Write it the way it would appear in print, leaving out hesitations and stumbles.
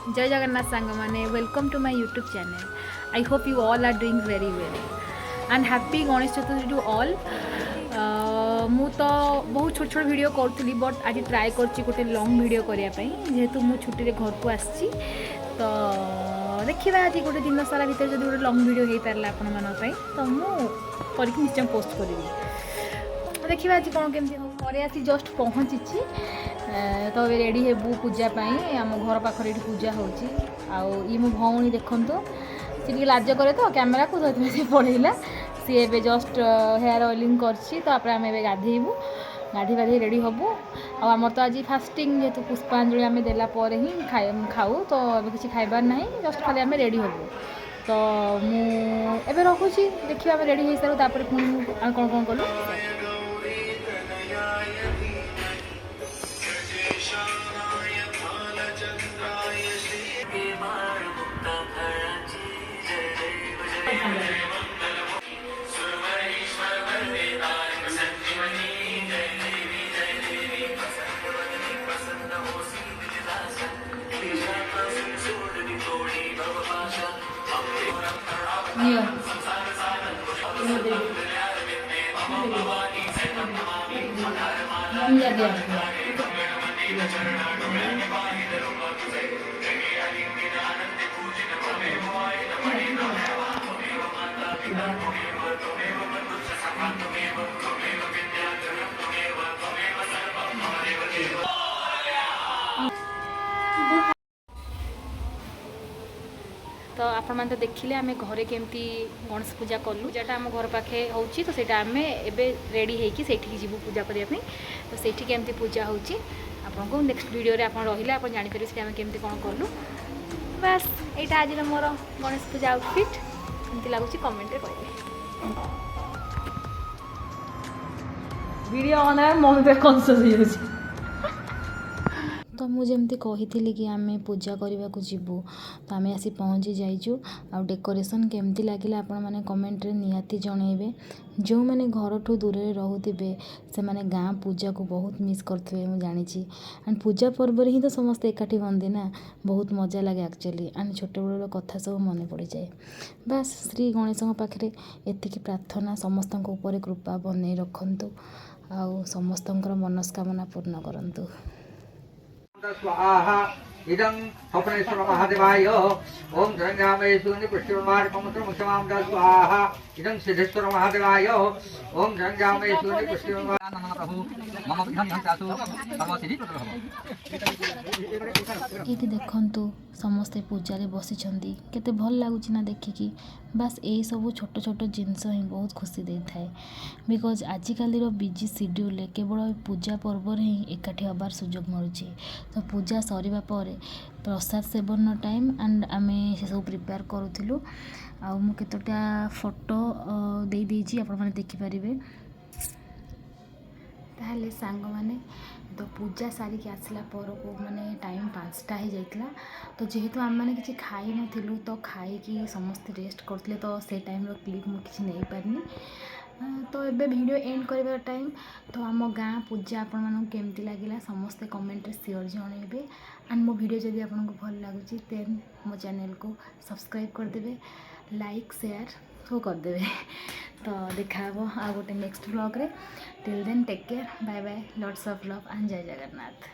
जय जगन्नाथ सांग मैंने welcome to my YouTube channel. I hope you all are doing very well and happy Ganesh Chaturthi to all. मु तो बहुत छोट छोट वीडियो करी बट आज ट्राए कर गोटे लंग वीडियो करने जेहेतु मु छुट्टी घर को आसी तो देखा आज गोटे दिन सारा भितर जो गोटे लंग वीडियो हो पारा आपण तो मुझे निश्चय पोस्ट करी देखिए आज कौन केमती हम घरे आसी जस्ट पहुँची तो रेडी हेबू पूजापाई आम घर पाखे ये पूजा होची आई मो भौणी देखु सी लाज करे तो कैमेरा को सी पढ़ेला सी ए जस्ट हेयर ऑयलिंग करमें गाधेबू गाधी बाधी रेडी हबू आमर तो आज फास्टिंग जेहेतु पुष्पांजलि आम देलापर ही खाऊ तो अब किसी खाइबार ना जस्ट खाली आम रेडी हबू तो मुझे रखुची देखिए आम रेडी हो सारूँ पुणी कौन कौन कलु तो आपण मैंने तो देखिले आम घरे केमती गणेश पूजा कलु पूजाटा आम घर पाखे होची तो सेटा आम एबे रेडी होइकी सेठी जीवु पूजा करने तो सेठी केमती पूजा होची आपन को नेक्स्ट वीडियो रे आपन रहिले आपन जानि परिबे से आम केमती कोन कलु बस एटा आज मोर गणेश पूजा आउटफिट केमती लागुची कमेंट रे कहबे वीडियो ऑन है मन पे कॉन्शियस हो जाउची तो मुझे कही कि आम पूजा करने को जीवु तो आम आसी पहुँची जाइचु आ डेकोरेशन केमती लगे आपण मैंने कमेंट रे निहाती जनइबे जो मैंने घर ठू दूर रोथे से मैंने गाँ पूजा को बहुत मिस करते मुझे जानी एंड पूजा पर्व ही तो समस्ते एकाठी बंदे ना बहुत मजा लगे एक्चुअली एंड छोट बड़ कथा सब मन पड़ जाए बस श्री गणेश पाखे एतिकी प्रार्थना समस्त कृपा बन रखु आ समस्त मनस्कामना पूर्ण करंतु। स्वाहा इदं स्वप्नेश्वर महादेवाय ओम जंगामेषु निपुष्टिमार्कमुत्रमुक्षमां स्वाहा इदं सिद्धेश्वर महादेवाय ओम जंगामेषु निपुष्टिमार्कं प्रभु मम विघ्नं हन्तासु सर्वसिद्धि ये देखंतु समस्ते पूजा रे बसिछंती केते भल लागुची ना देखिकी बस यही सब छोट छोट जिनस ही बहुत खुशी दे थाए बिकज आजिकल बिजी शेड्यूल केवल पूजा पर्व ही एकाठी हबार सुजोग मिलूँ तो पूजा सरिबा परे प्रसाद सेवन टाइम एंड आम से सब प्रिपेयर करूँ आ मु केतोटा फोटो दे देइची आपण माने देखि परिबे ताहले सांग माने तो पूजा सारिक आसला पर को माने टाइम 5टा ही जाइतला तो जेहेतु आम मैंने किसी खाई नथिलु तो खाई समस्ते रेस्ट करते तो से टाइम क्लिप मुझे किसी नहीं पारनी तो एबे वीडियो एंड कर टाइम तो आम गाँ पूजा आपण मानक केमती लगिला समस्ते कमेंट रे शेयर जनइबे एंड मो वीडियो जदि आपको भल लगुच देन मो चैनल को सब्सक्राइब करदे लाइक शेयर सब करदे तो देखा आ गोटे नेक्स्ट ब्लॉग रे till then take care bye bye lots of love and जय जगन्नाथ।